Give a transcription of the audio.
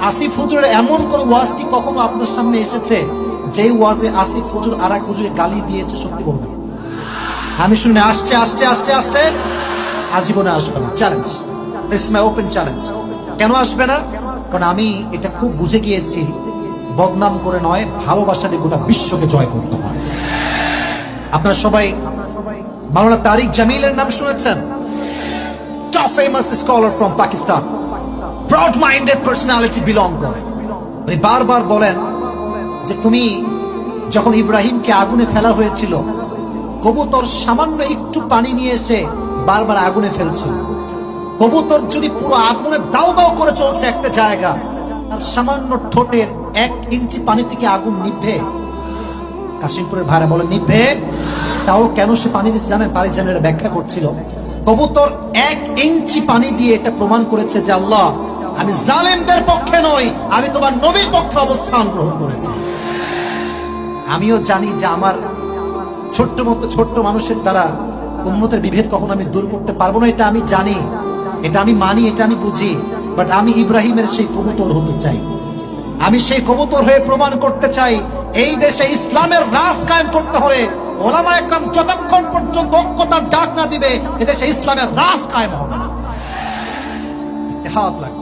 আসিফ হুজুরের এমন কোন ওয়াজ কি কখনো আপনার সামনে এসেছে যেই ওয়াজে আসিফ হুজুর আর এক হুজুরে গালি দিয়েছে? সত্যি বলবেন? আমি শুনে আসছে আসছে আসছে আসছে, আজীবনে আসবে না। Challenge, this is my open challenge. কেন আসবে না? কারণ আমি এটা খুব বুঝে গিয়েছি, বদনাম করে নয়, ভালোবাসা দিয়ে গোটা বিশ্বকে জয় করতে হয়। আপনারা সবাই মাওলানা তারিক জামিলের নাম শুনেছেন? Top famous scholar from Pakistan, broad minded personality belong করে। উনি বারবার বলেন যে তুমি যখন ইব্রাহিমকে আগুনে ফেলা হয়েছিল, কবুতর সামান্য একটু পানি নিয়ে এসে বারবার আগুনে ফেলছিল। কবুতর যদি পুরো আগুনে দাও দাও করে চলছে একটা জায়গা, আর সামান্য ঠোঁটের 1 ইঞ্চি পানি থেকে আগুন নিভে? কাশিমপুরের ভাইরা বলেন নিভে। তাও কেন সে পানি দিচ্ছে জানেন? তারিক জামিল ব্যাখ্যা করছিল, কবুতর 1 ইঞ্চি পানি দিয়ে এটা প্রমাণ করেছে যে আল্লাহ, আমি জালেমদের পক্ষে নই, আমি তোমার নবীর পক্ষে অবস্থান গ্রহণ করেছি। আমিও জানি যে আমার ছোট্ট মানুষের দ্বারা উম্মতের বিভেদ কখনো আমি দূর করতে পারবো না, এটা আমি জানি, এটা আমি মানি, এটা আমি বুঝি। বাট আমি ইব্রাহিমের সেই কবুতর হতে চাই। আমি সেই কবুতর হয়ে প্রমাণ করতে চাই, এই দেশে ইসলামের রাজ কায়েম করতে হলে ওলামা একরাম যতক্ষণ পর্যন্ত ঐক্যতার ডাক না দিবে, এদেশে ইসলামের রাজ কায়েম হবে না। হাত লাগে।